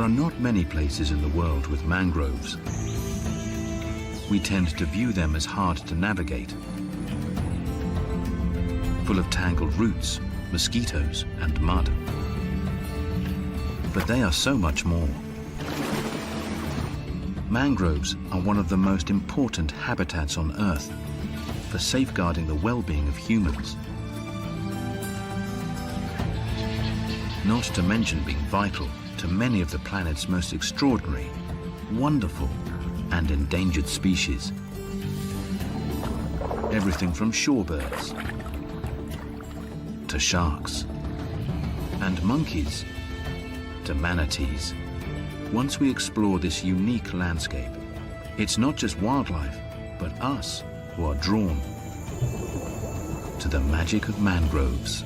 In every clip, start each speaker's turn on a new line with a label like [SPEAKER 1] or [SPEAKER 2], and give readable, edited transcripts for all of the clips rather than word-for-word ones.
[SPEAKER 1] are not many places in the world with mangroves. We tend to view them as hard to navigate, full of tangled roots, mosquitoes, and mud. But they are so much more. Mangroves are one of the most important habitats on Earth for safeguarding the well-being of humans. Not to mention being vital to many of the planet's most extraordinary, wonderful, and endangered species. Everything from shorebirds to sharks and monkeys to manatees. Once we explore this unique landscape, it's not just wildlife, but us who are drawn to the magic of mangroves.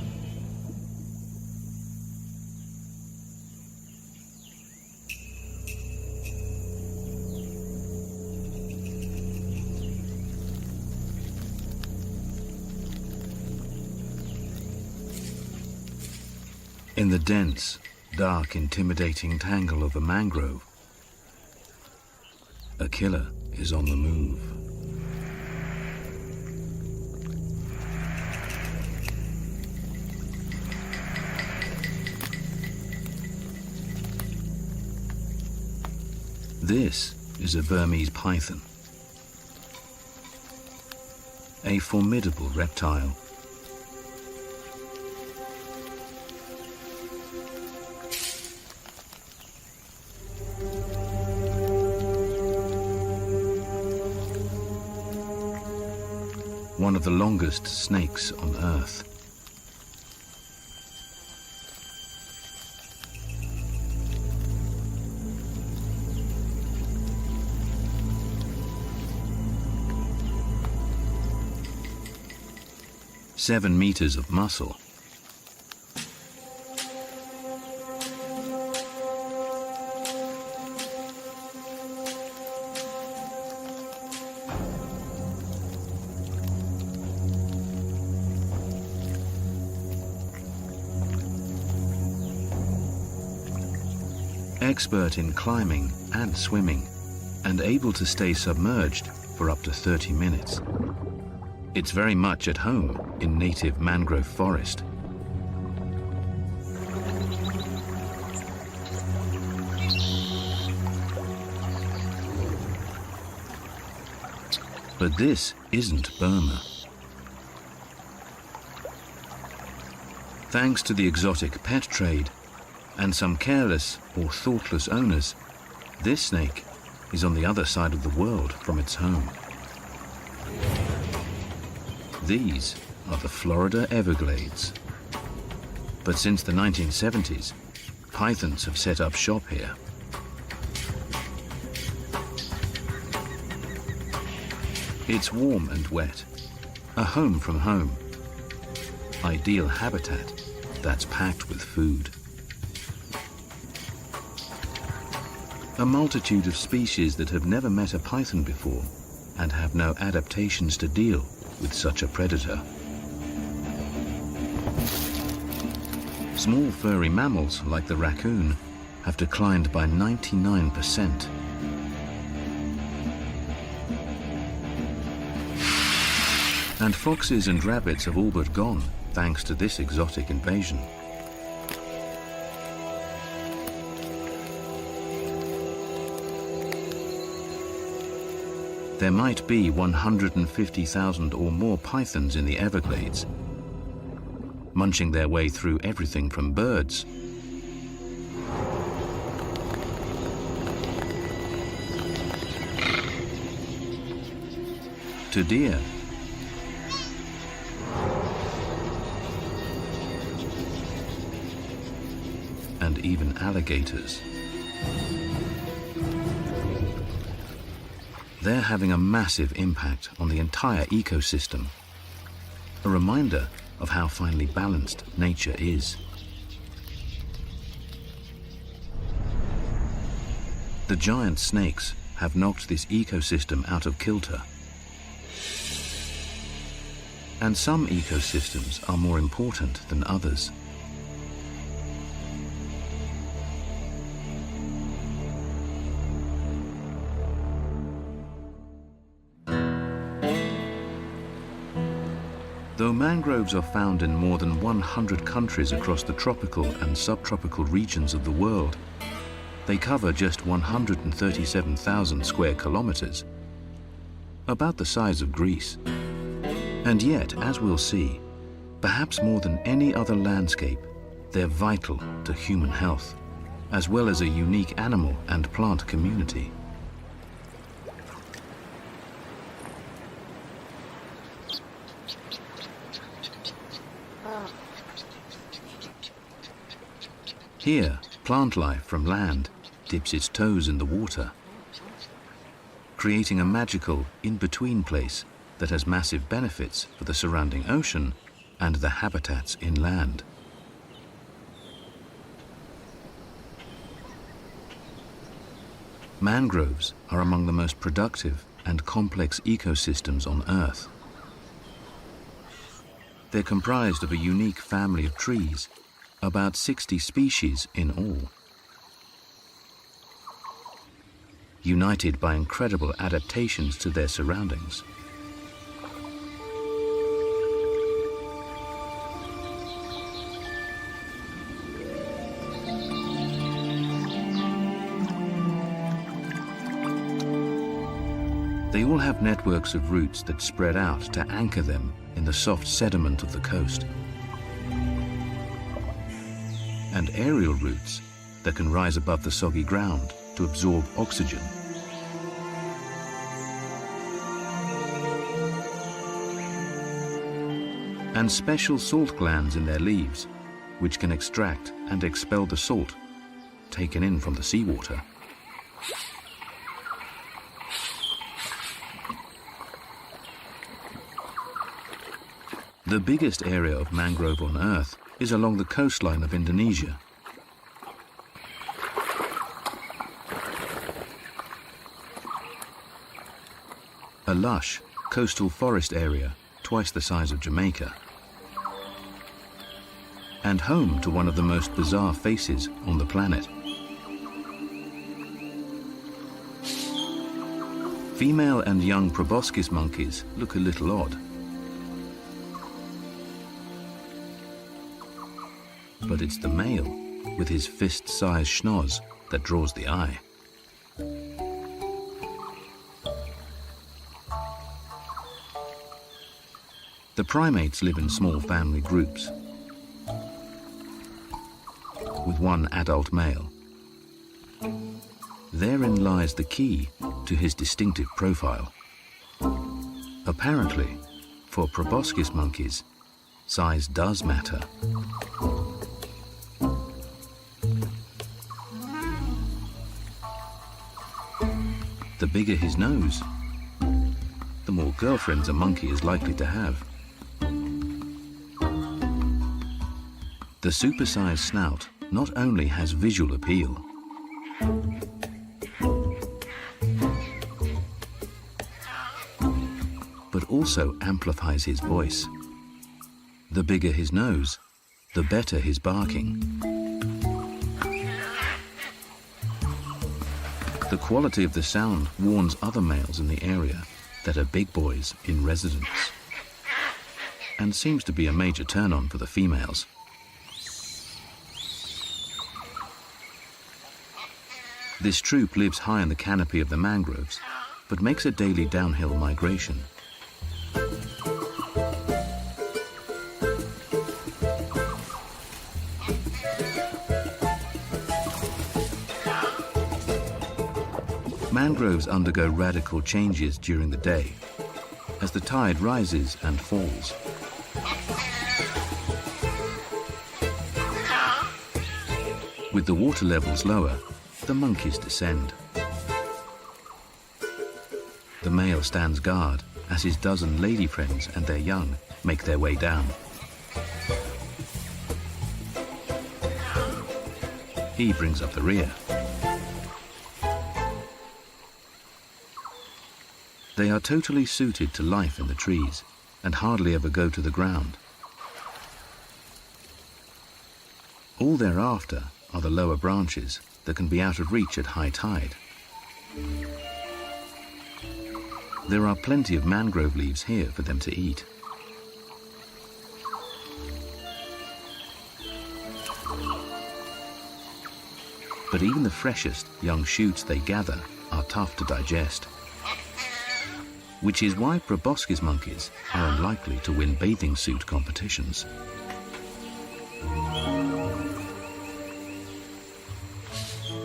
[SPEAKER 1] In the dense, dark, intimidating tangle of a mangrove, a killer is on the move. This is a Burmese python, a formidable reptile. One of the longest snakes on Earth. "7 meters of muscle. Expert in climbing and swimming, and able to stay submerged for up to 30 minutes. It's very much at home in native mangrove forest. But this isn't Burma. Thanks to the exotic pet trade and some careless or thoughtless owners, this snake is on the other side of the world from its home. These are the Florida Everglades. But since the 1970s, pythons have set up shop here. It's warm and wet, a home from home. Ideal habitat that's packed with food. A multitude of species that have never met a python before and have no adaptations to deal with such a predator. Small furry mammals like the raccoon have declined by 99%. And foxes and rabbits have all but gone thanks to this exotic invasion. There might be 150,000 or more pythons in the Everglades, munching their way through everything from birds to deer and even alligators. They're having a massive impact on the entire ecosystem, a reminder of how finely balanced nature is. The giant snakes have knocked this ecosystem out of kilter. And some ecosystems are more important than others. Though mangroves are found in more than 100 countries across the tropical and subtropical regions of the world, they cover just 137,000 square kilometers, about the size of Greece. And yet, as we'll see, perhaps more than any other landscape, they're vital to human health, as well as a unique animal and plant community. Here, plant life from land dips its toes in the water, creating a magical in-between place that has massive benefits for the surrounding ocean and the habitats inland. Mangroves are among the most productive and complex ecosystems on Earth. They're comprised of a unique family of trees, about 60 species in all. United by incredible adaptations to their surroundings. They all have networks of roots that spread out to anchor them in the soft sediment of the coast, and aerial roots that can rise above the soggy ground to absorb oxygen. And special salt glands in their leaves, which can extract and expel the salt taken in from the seawater. The biggest area of mangrove on Earth is along the coastline of Indonesia. A lush coastal forest area twice the size of Jamaica, and home to one of the most bizarre faces on the planet. Female and young proboscis monkeys look a little odd. But it's the male, with his fist-sized schnoz, that draws the eye. The primates live in small family groups, with one adult male. Therein lies the key to his distinctive profile. Apparently, for proboscis monkeys, size does matter. The bigger his nose, the more girlfriends a monkey is likely to have. The supersized snout not only has visual appeal, but also amplifies his voice. The bigger his nose, the better his barking. The quality of the sound warns other males in the area that are big boys in residence, and seems to be a major turn-on for the females. This troop lives high in the canopy of the mangroves, but makes a daily downhill migration. Mangroves undergo radical changes during the day, as the tide rises and falls. With the water levels lower, the monkeys descend. The male stands guard as his dozen lady friends and their young make their way down. He brings up the rear. They are totally suited to life in the trees and hardly ever go to the ground. All they're after are the lower branches that can be out of reach at high tide. There are plenty of mangrove leaves here for them to eat. But even the freshest young shoots they gather are tough to digest, which is why proboscis monkeys are unlikely to win bathing suit competitions.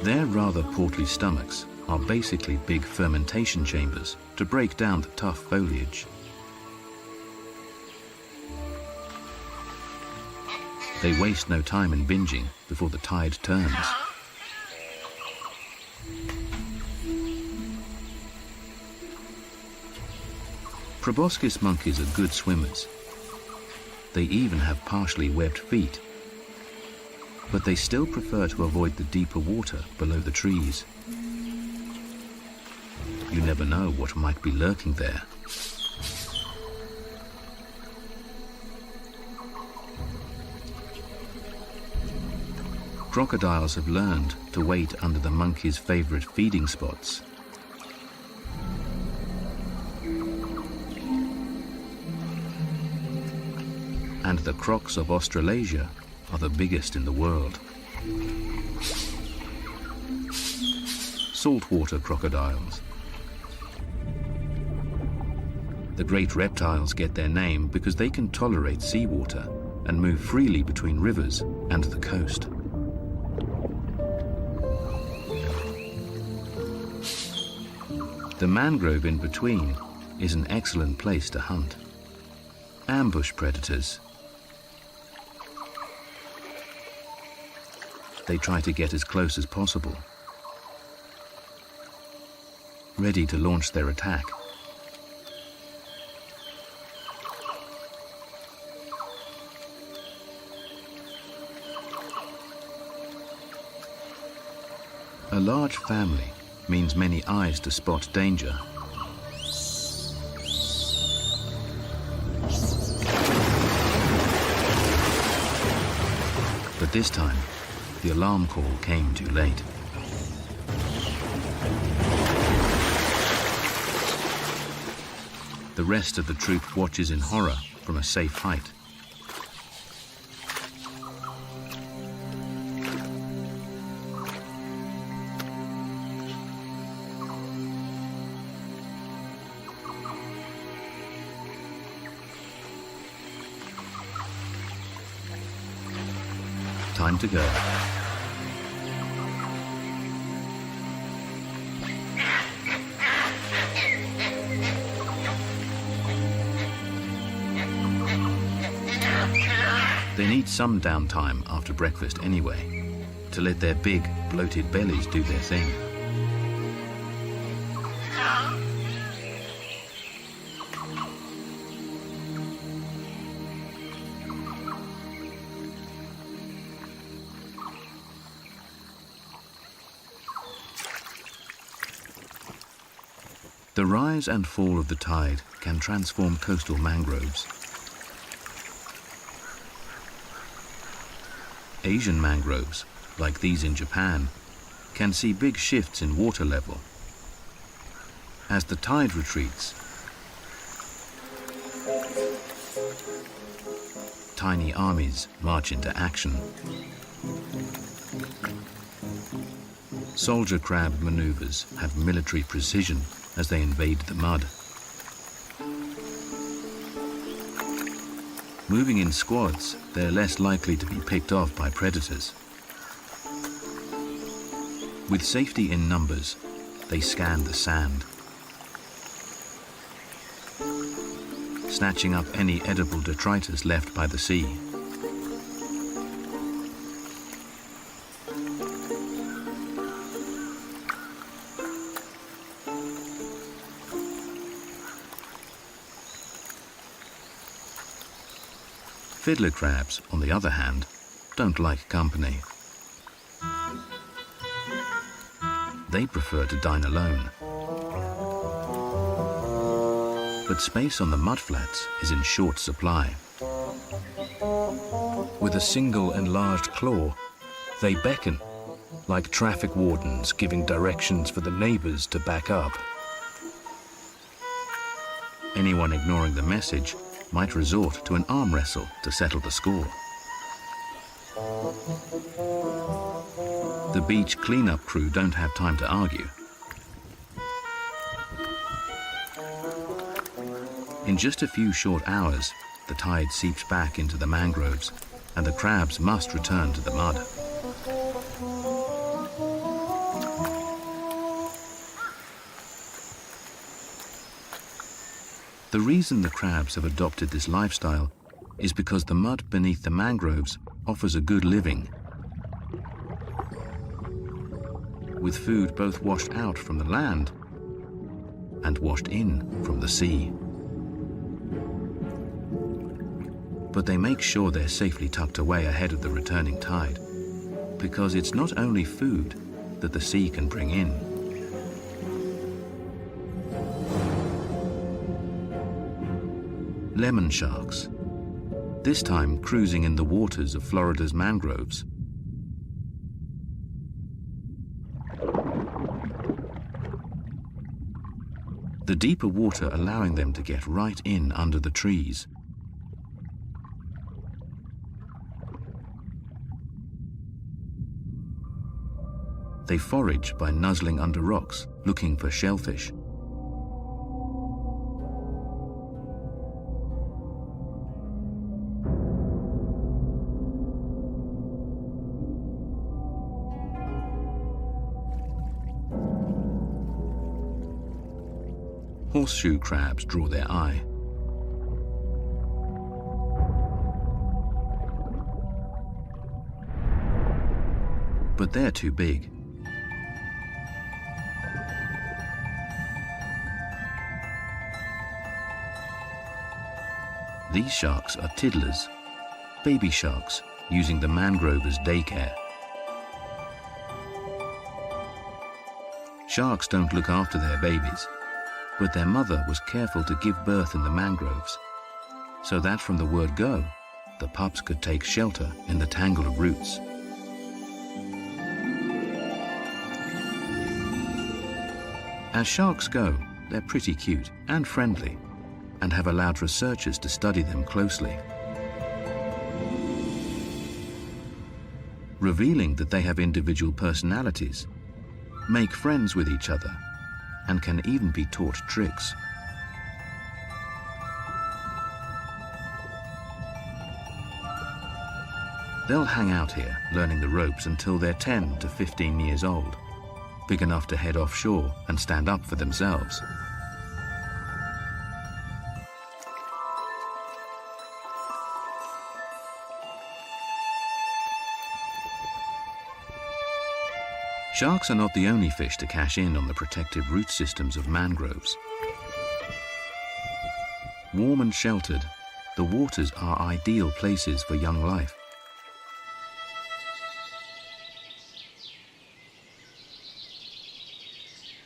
[SPEAKER 1] Their rather portly stomachs are basically big fermentation chambers to break down the tough foliage. They waste no time in binging before the tide turns. Proboscis monkeys are good swimmers. They even have partially webbed feet, but they still prefer to avoid the deeper water below the trees. You never know what might be lurking there. Crocodiles have learned to wait under the monkeys' favorite feeding spots. And the crocs of Australasia are the biggest in the world. Saltwater crocodiles. The great reptiles get their name because they can tolerate seawater and move freely between rivers and the coast. The mangrove in between is an excellent place to hunt. Ambush predators. They try to get as close as possible, ready to launch their attack. A large family means many eyes to spot danger. But this time, the alarm call came too late. The rest of the troop watches in horror from a safe height. Time to go. They need some downtime after breakfast anyway, to let their big, bloated bellies do their thing. The rise and fall of the tide can transform coastal mangroves. Asian mangroves, like these in Japan, can see big shifts in water level. As the tide retreats, tiny armies march into action. Soldier crab maneuvers have military precision as they invade the mud. Moving in squads, they're less likely to be picked off by predators. With safety in numbers, they scan the sand, snatching up any edible detritus left by the sea. Fiddler crabs, on the other hand, don't like company. They prefer to dine alone. But space on the mudflats is in short supply. With a single enlarged claw, they beckon, like traffic wardens giving directions for the neighbors to back up. Anyone ignoring the message might resort to an arm wrestle to settle the score. The beach cleanup crew don't have time to argue. In just a few short hours, the tide seeps back into the mangroves, and the crabs must return to the mud. The reason the crabs have adopted this lifestyle is because the mud beneath the mangroves offers a good living, with food both washed out from the land and washed in from the sea. But they make sure they're safely tucked away ahead of the returning tide, because it's not only food that the sea can bring in. Lemon sharks, this time cruising in the waters of Florida's mangroves. The deeper water allowing them to get right in under the trees. They forage by nuzzling under rocks, looking for shellfish. Horseshoe crabs draw their eye. But they're too big. These sharks are tiddlers, baby sharks using the mangrove as daycare. Sharks don't look after their babies, but their mother was careful to give birth in the mangroves, so that from the word go, the pups could take shelter in the tangle of roots. As sharks go, they're pretty cute and friendly, and have allowed researchers to study them closely, revealing that they have individual personalities, make friends with each other, and can even be taught tricks. They'll hang out here, learning the ropes until they're 10 to 15 years old, big enough to head offshore and stand up for themselves. Sharks are not the only fish to cash in on the protective root systems of mangroves. Warm and sheltered, the waters are ideal places for young life.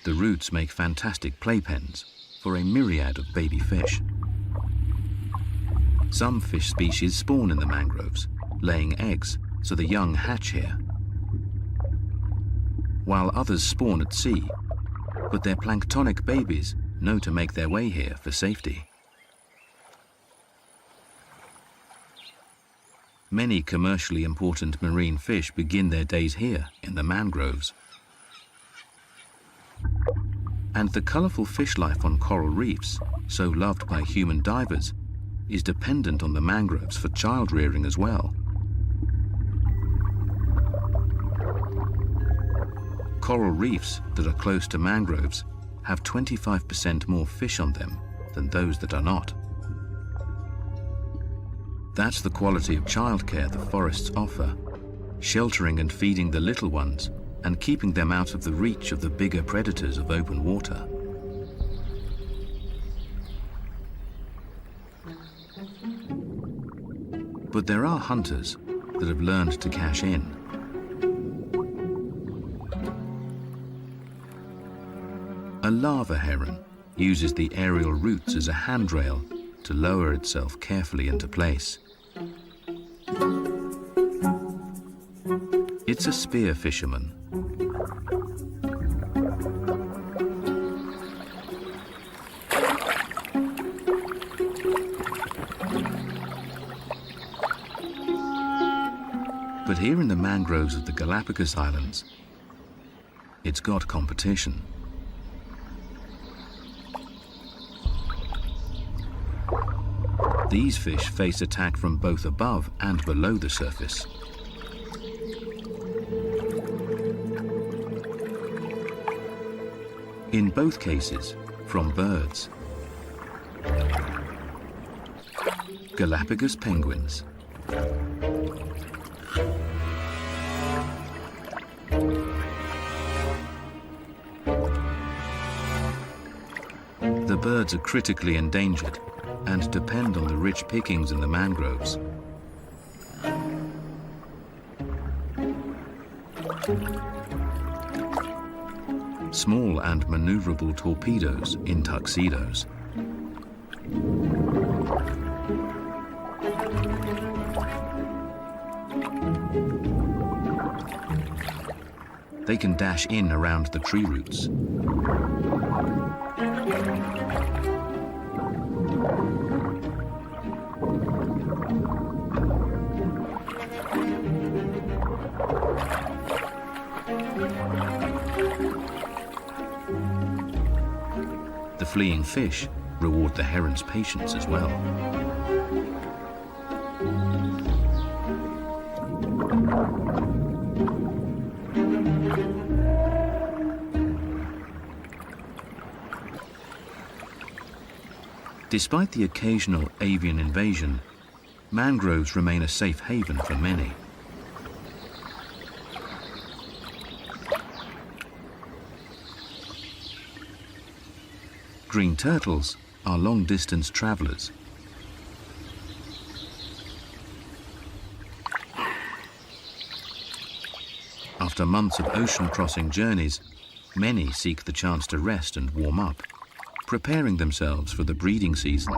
[SPEAKER 1] The roots make fantastic playpens for a myriad of baby fish. Some fish species spawn in the mangroves, laying eggs so the young hatch here, while others spawn at sea, but their planktonic babies know to make their way here for safety. Many commercially important marine fish begin their days here in the mangroves. And the colourful fish life on coral reefs, so loved by human divers, is dependent on the mangroves for child rearing as well. Coral reefs that are close to mangroves have 25% more fish on them than those that are not. That's the quality of childcare the forests offer, sheltering and feeding the little ones and keeping them out of the reach of the bigger predators of open water. But there are hunters that have learned to cash in. A lava heron uses the aerial roots as a handrail to lower itself carefully into place. It's a spear fisherman. But But here in the mangroves of the Galapagos Islands, it's got competition. These fish face attack from both above and below the surface. In both cases, from birds. Galapagos penguins. The birds are critically endangered and depend on the rich pickings in the mangroves. Small and maneuverable torpedoes in tuxedos. They can dash in around the tree roots. The fleeing fish reward the heron's patience as well. Despite the occasional avian invasion, mangroves remain a safe haven for many. Green turtles are long-distance travelers. After months of ocean-crossing journeys, many seek the chance to rest and warm up, preparing themselves for the breeding season.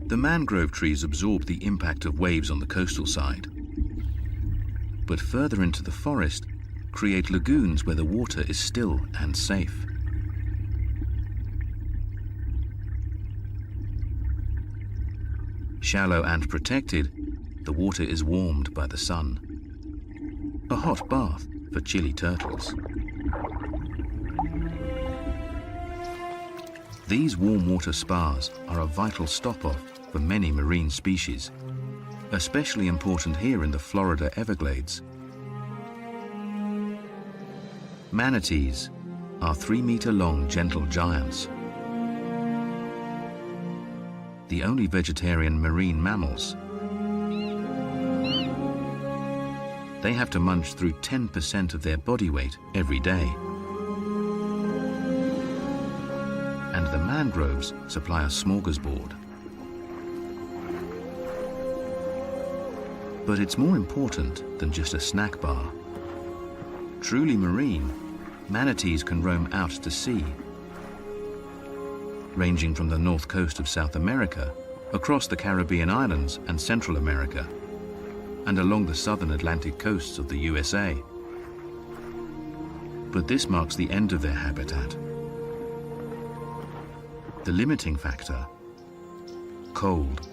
[SPEAKER 1] The mangrove trees absorb the impact of waves on the coastal side, but further into the forest, create lagoons where the water is still and safe. Shallow and protected, the water is warmed by the sun. A hot bath for chilly turtles. These warm water spas are a vital stop-off for many marine species, especially important here in the Florida Everglades. Manatees are 3-meter-long gentle giants, the only vegetarian marine mammals. They have to munch through 10% of their body weight every day. And the mangroves supply a smorgasbord. But it's more important than just a snack bar. Truly marine, manatees can roam out to sea, ranging from the north coast of South America, across the Caribbean islands and Central America, and along the southern Atlantic coasts of the USA. But this marks the end of their habitat. The limiting factor: cold.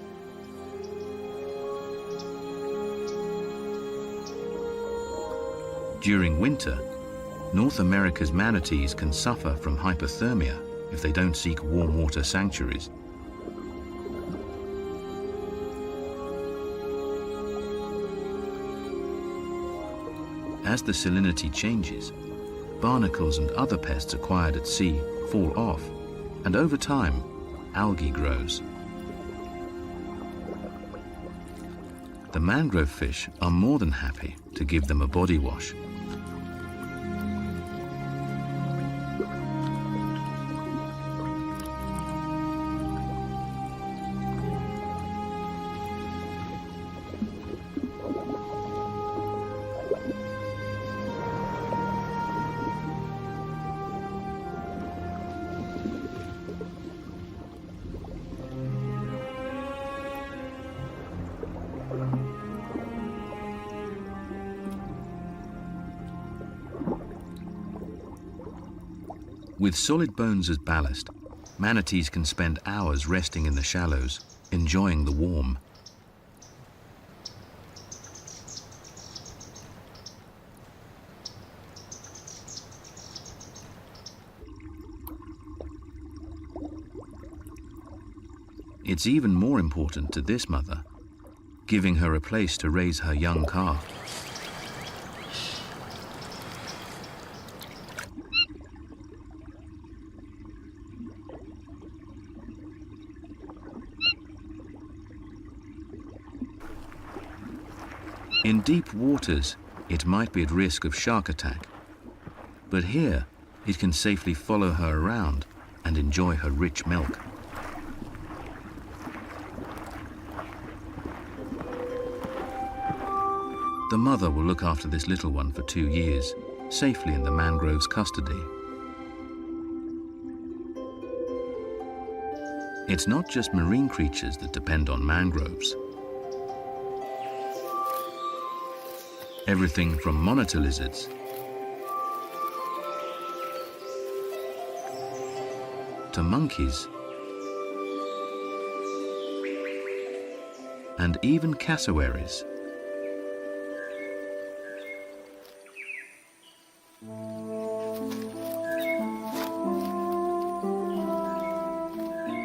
[SPEAKER 1] During winter, North America's manatees can suffer from hypothermia if they don't seek warm water sanctuaries. As the salinity changes, barnacles and other pests acquired at sea fall off, and over time, algae grows. The mangrove fish are more than happy to give them a body wash. With solid bones as ballast, manatees can spend hours resting in the shallows, enjoying the warm. It's even more important to this mother, giving her a place to raise her young calf. In deep waters, it might be at risk of shark attack, but here it can safely follow her around and enjoy her rich milk. The mother will look after this little one for 2 years, safely in the mangrove's custody. It's not just marine creatures that depend on mangroves. Everything from monitor lizards to monkeys and even cassowaries.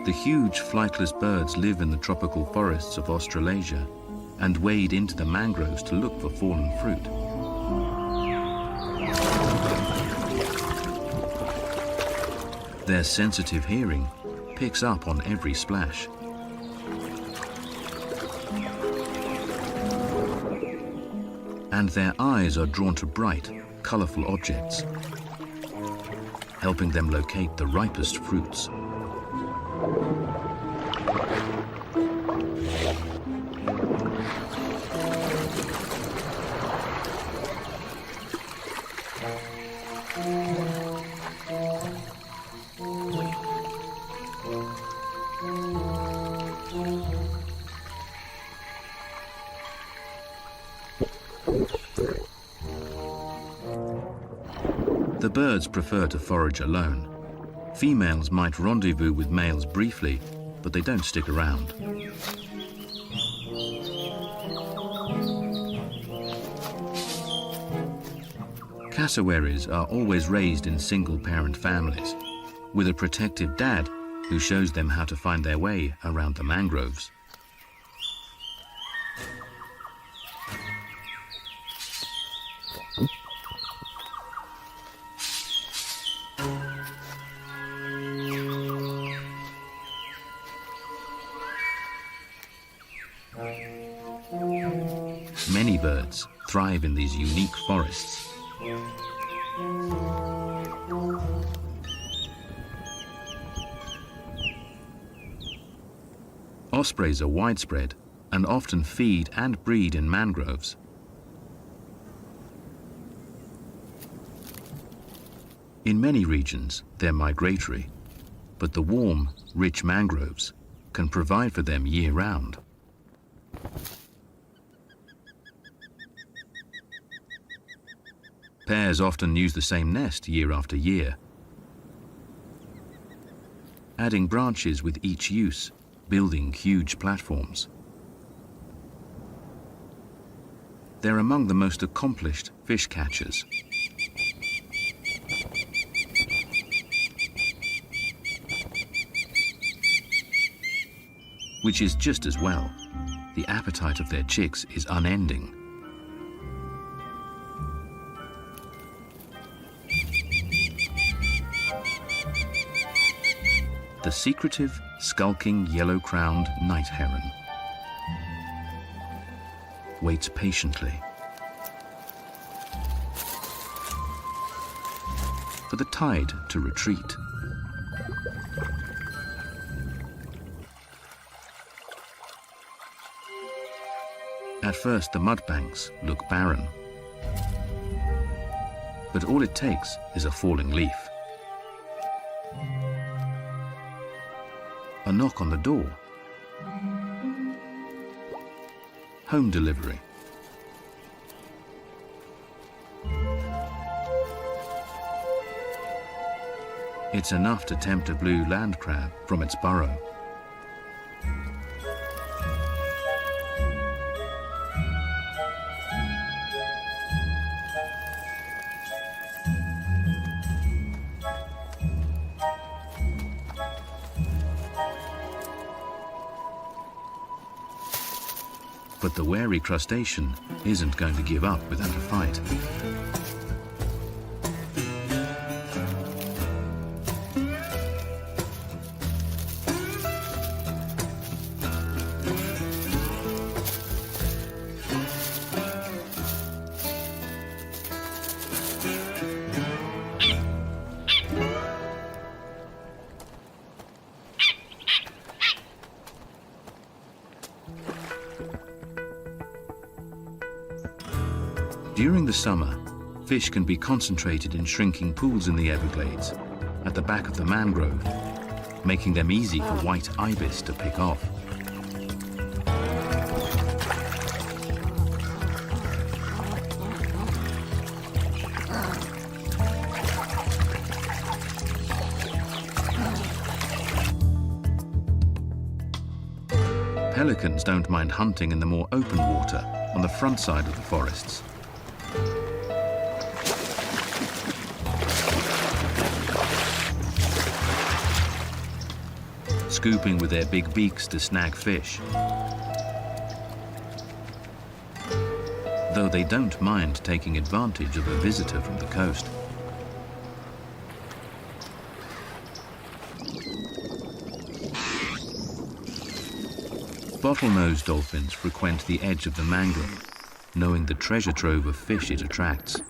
[SPEAKER 1] The huge flightless birds live in the tropical forests of Australasia and wade into the mangroves to look for fallen fruit. Their sensitive hearing picks up on every splash. And their eyes are drawn to bright, colorful objects, helping them locate the ripest fruits. The birds prefer to forage alone. Females might rendezvous with males briefly, but they don't stick around. Cassowaries are always raised in single-parent families, with a protective dad who shows them how to find their way around the mangroves. Many birds thrive in these unique forests. Ospreys are widespread and often feed and breed in mangroves. In many regions, they're migratory, but the warm, rich mangroves can provide for them year-round. Pairs often use the same nest year after year, adding branches with each use, building huge platforms. They're among the most accomplished fish catchers. Which is just as well. The appetite of their chicks is unending. The secretive, skulking, yellow-crowned night heron waits patiently for the tide to retreat. At first, the mudbanks look barren, but all it takes is a falling leaf. A knock on the door. Home delivery. It's enough to tempt a blue land crab from its burrow. But the wary crustacean isn't going to give up without a fight. During the summer, fish can be concentrated in shrinking pools in the Everglades at the back of the mangrove, making them easy for white ibis to pick off. Pelicans don't mind hunting in the more open water on the front side of the forests. Scooping with their big beaks to snag fish. Though they don't mind taking advantage of a visitor from the coast. Bottlenose dolphins frequent the edge of the mangrove, knowing the treasure trove of fish it attracts.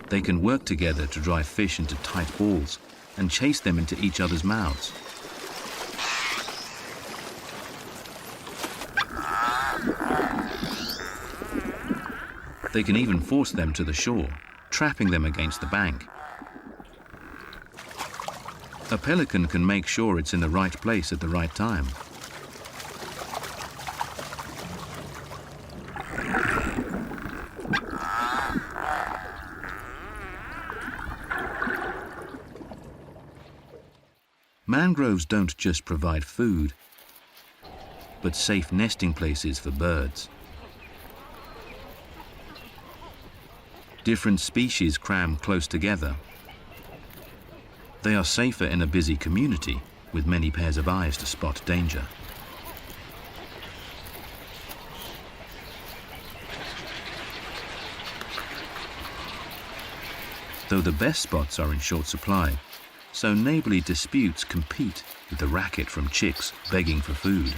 [SPEAKER 1] They can work together to drive fish into tight balls and chase them into each other's mouths. They can even force them to the shore, trapping them against the bank. A pelican can make sure it's in the right place at the right time. Mangroves don't just provide food, but safe nesting places for birds. Different species cram close together. They are safer in a busy community with many pairs of eyes to spot danger. Though the best spots are in short supply, so neighborly disputes compete with the racket from chicks begging for food.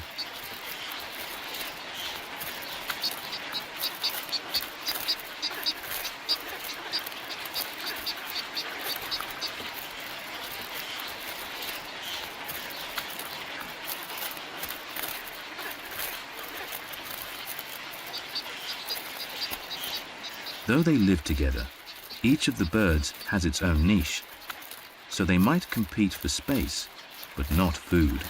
[SPEAKER 1] Though they live together, each of the birds has its own niche, so they might compete for space, but not food.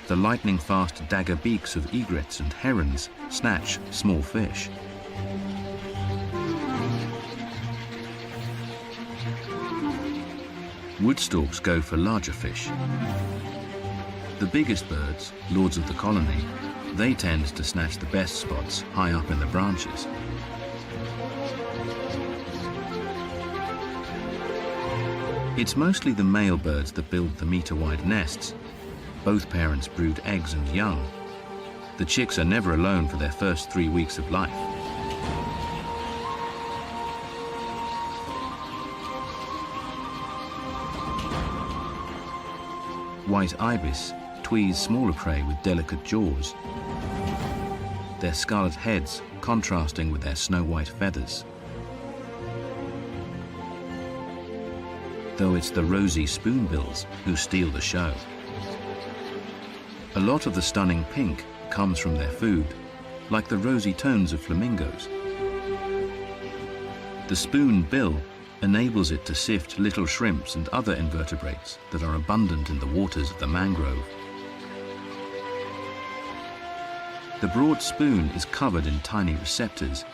[SPEAKER 1] The lightning-fast dagger beaks of egrets and herons snatch small fish. Woodstalks go for larger fish. The biggest birds, lords of the colony, they tend to snatch the best spots high up in the branches. It's mostly the male birds that build the meter-wide nests. Both parents brood eggs and young. The chicks are never alone for their first 3 weeks of life. White ibis tweeze smaller prey with delicate jaws, their scarlet heads contrasting with their snow-white feathers. Though it's the rosy spoonbills who steal the show. A lot of the stunning pink comes from their food, like the rosy tones of flamingos. The spoonbill enables it to sift little shrimps and other invertebrates that are abundant in the waters of the mangrove. The broad spoon is covered in tiny receptors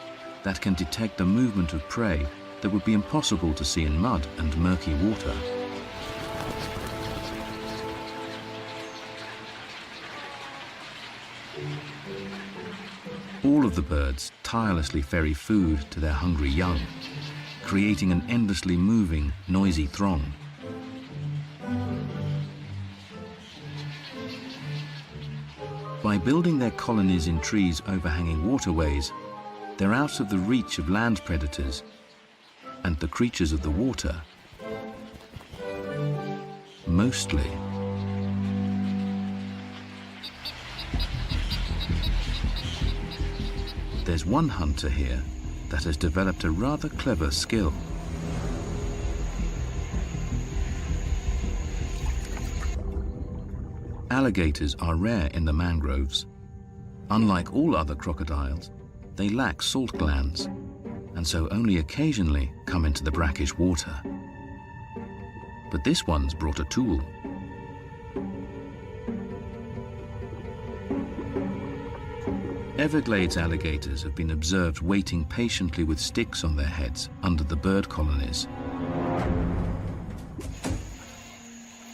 [SPEAKER 1] that can detect the movement of prey that would be impossible to see in mud and murky water. All of the birds tirelessly ferry food to their hungry young, creating an endlessly moving, noisy throng. By building their colonies in trees overhanging waterways, they're out of the reach of land predators and the creatures of the water. Mostly. There's one hunter here that has developed a rather clever skill. Alligators are rare in the mangroves. Unlike all other crocodiles, they lack salt glands, and so only occasionally come into the brackish water. But this one's brought a tool. Everglades alligators have been observed waiting patiently with sticks on their heads under the bird colonies.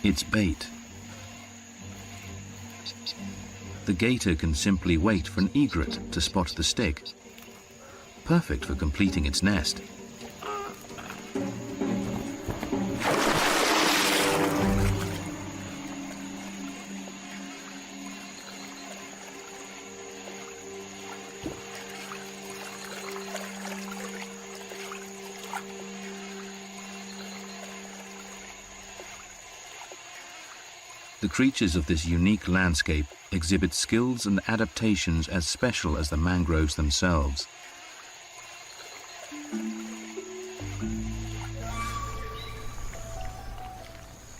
[SPEAKER 1] It's bait. The gator can simply wait for an egret to spot the stick. Perfect for completing its nest. The creatures of this unique landscape exhibit skills and adaptations as special as the mangroves themselves.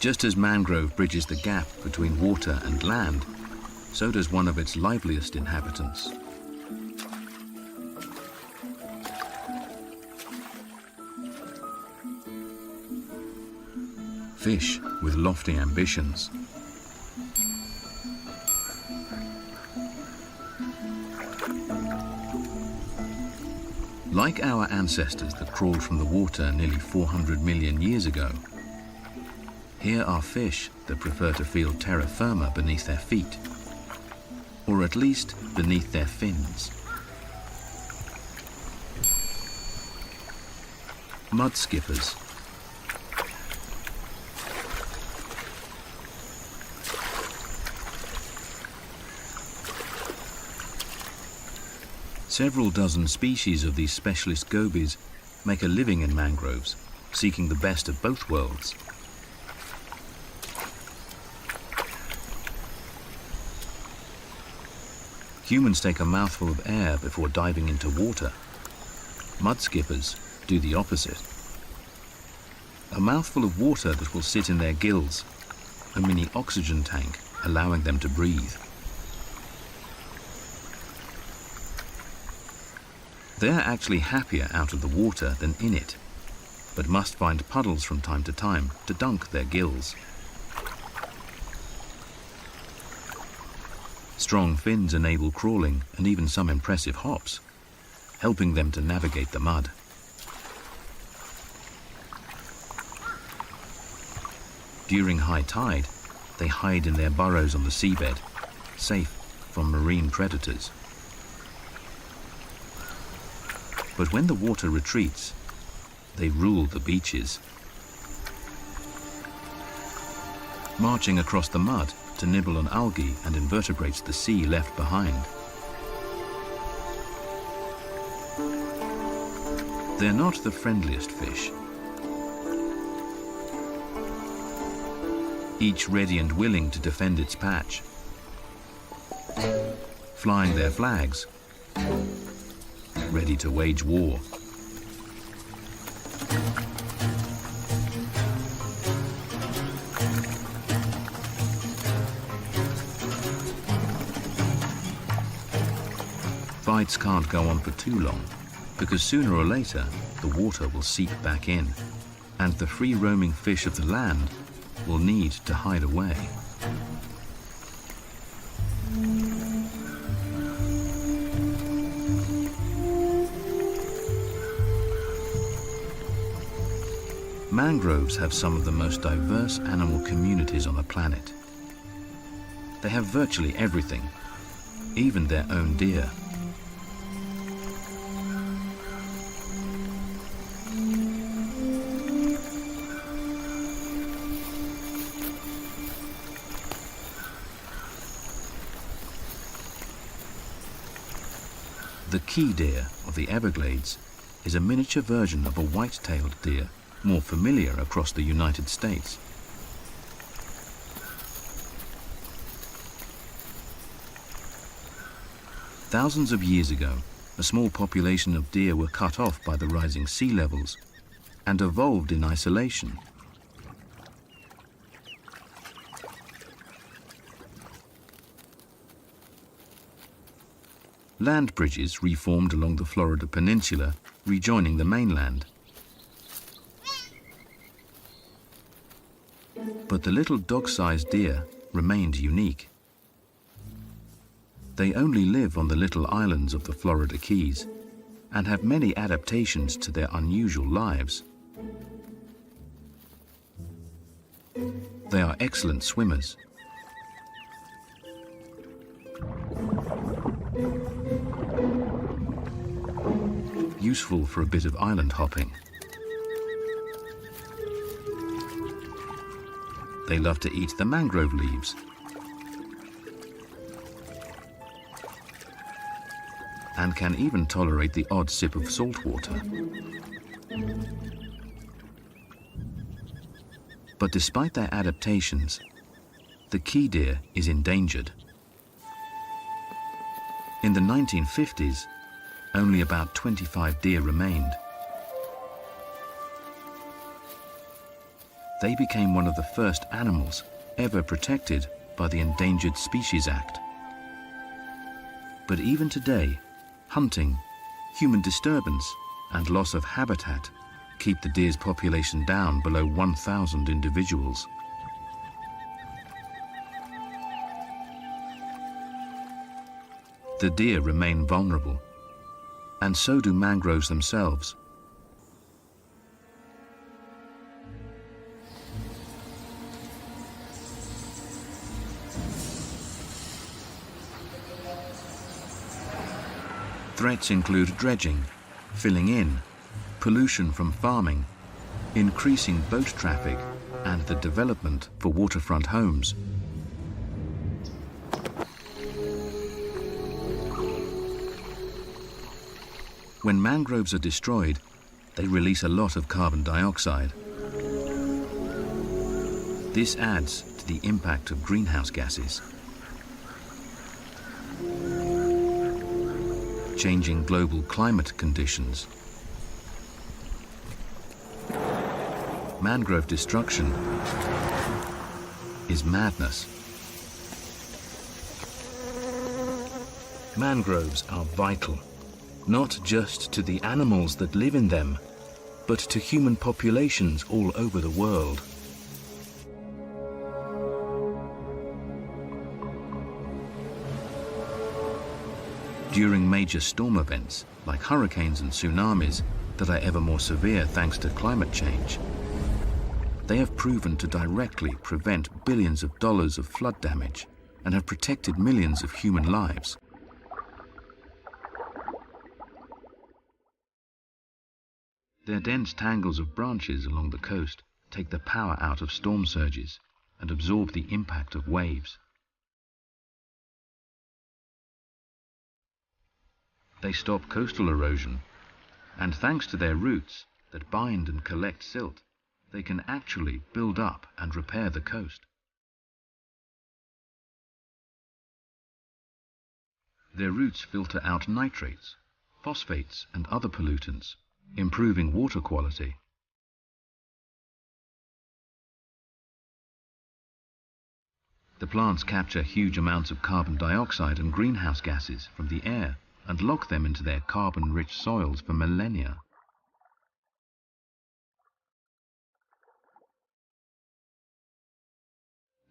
[SPEAKER 1] Just as mangrove bridges the gap between water and land, so does one of its liveliest inhabitants. Fish with lofty ambitions. Like our ancestors that crawled from the water nearly 400 million years ago, here are fish that prefer to feel terra firma beneath their feet, or at least beneath their fins. Mud skippers. Several dozen species of these specialist gobies make a living in mangroves, seeking the best of both worlds. Humans take a mouthful of air before diving into water. Mud skippers do the opposite. A mouthful of water that will sit in their gills, a mini oxygen tank allowing them to breathe. They're actually happier out of the water than in it, but must find puddles from time to time to dunk their gills. Strong fins enable crawling and even some impressive hops, helping them to navigate the mud. During high tide, they hide in their burrows on the seabed, safe from marine predators. But when the water retreats, they rule the beaches, marching across the mud to nibble on algae and invertebrates the sea left behind. They're not the friendliest fish. Each ready and willing to defend its patch, flying their flags, ready to wage war. Fights can't go on for too long, because sooner or later the water will seep back in, and the free-roaming fish of the land will need to hide away. Mangroves have some of the most diverse animal communities on the planet. They have virtually everything, even their own deer. The key deer of the Everglades is a miniature version of a white-tailed deer, more familiar across the United States. Thousands of years ago, a small population of deer were cut off by the rising sea levels and evolved in isolation. Land bridges reformed along the Florida peninsula, rejoining the mainland. But the little dog-sized deer remained unique. They only live on the little islands of the Florida Keys and have many adaptations to their unusual lives. They are excellent swimmers. Useful for a bit of island hopping. They love to eat the mangrove leaves and can even tolerate the odd sip of salt water. But despite their adaptations, the key deer is endangered. In the 1950s, only about 25 deer remained. They became one of the first animals ever protected by the Endangered Species Act. But even today, hunting, human disturbance, and loss of habitat keep the deer's population down below 1,000 individuals. The deer remain vulnerable, and so do mangroves themselves. Threats include dredging, filling in, pollution from farming, increasing boat traffic, and the development for waterfront homes. When mangroves are destroyed, they release a lot of carbon dioxide. This adds to the impact of greenhouse gases, changing global climate conditions. Mangrove destruction is madness. Mangroves are vital, not just to the animals that live in them, but to human populations all over the world. During major storm events, like hurricanes and tsunamis, that are ever more severe thanks to climate change, they have proven to directly prevent billions of dollars of flood damage and have protected millions of human lives. Their dense tangles of branches along the coast take the power out of storm surges and absorb the impact of waves. They stop coastal erosion, and thanks to their roots that bind and collect silt, they can actually build up and repair the coast. Their roots filter out nitrates, phosphates, and other pollutants, improving water quality. The plants capture huge amounts of carbon dioxide and greenhouse gases from the air and lock them into their carbon-rich soils for millennia.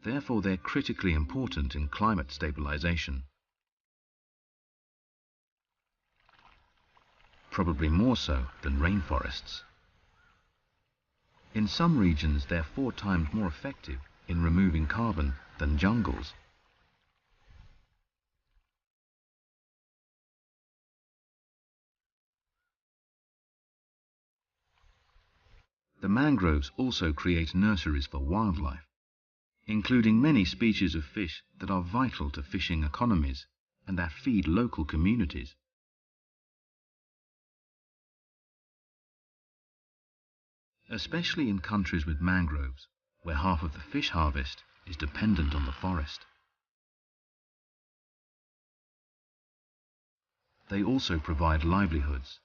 [SPEAKER 1] Therefore, they're critically important in climate stabilization. Probably more so than rainforests. In some regions, they're 4 times more effective in removing carbon than jungles. The mangroves also create nurseries for wildlife, including many species of fish that are vital to fishing economies and that feed local communities. especially in countries with mangroves, where half of the fish harvest is dependent on the forest. They also provide livelihoods.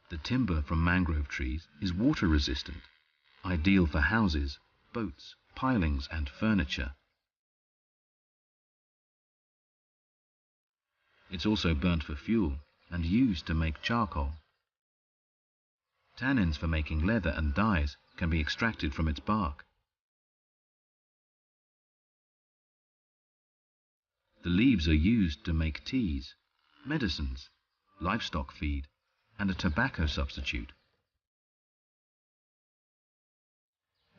[SPEAKER 1] The timber from mangrove trees is water resistant, ideal for houses, boats, pilings and furniture. It's also burnt for fuel and used to make charcoal. Tannins for making leather and dyes can be extracted from its bark. The leaves are used to make teas, medicines, livestock feed, and a tobacco substitute.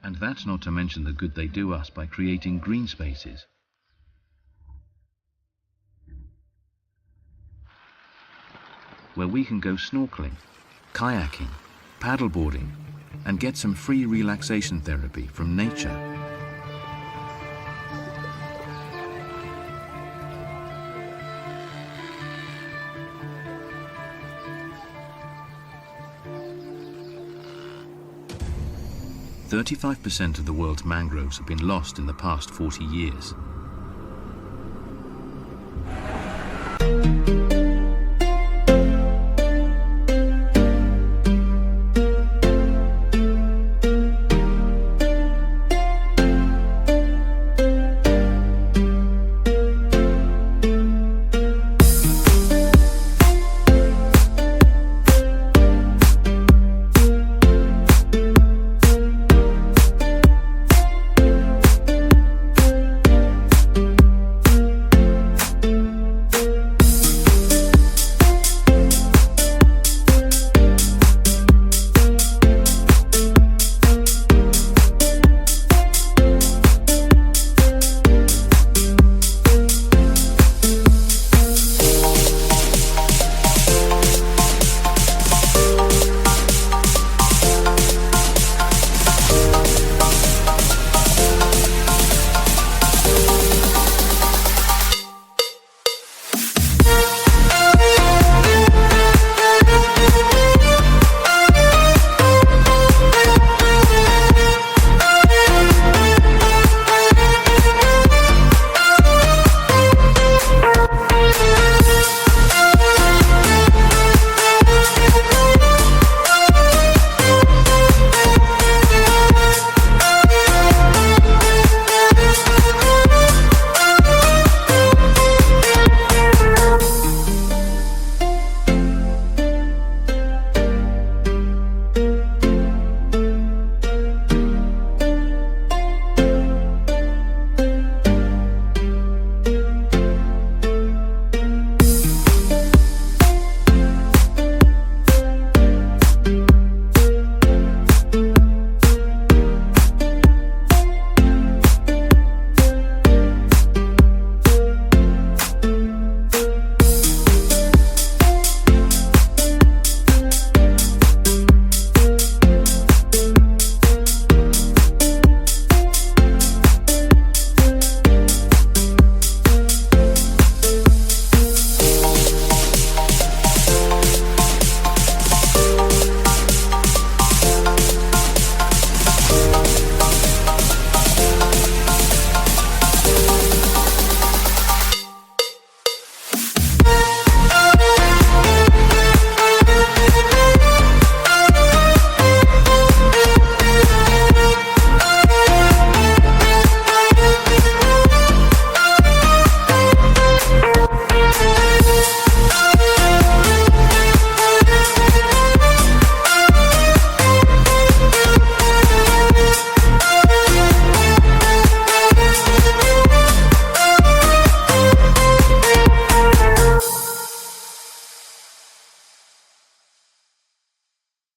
[SPEAKER 1] And that's not to mention the good they do us by creating green spaces. Where we can go snorkeling, kayaking, paddleboarding, and get some free relaxation therapy from nature. "35% of the world's mangroves have been lost in the past 40 years.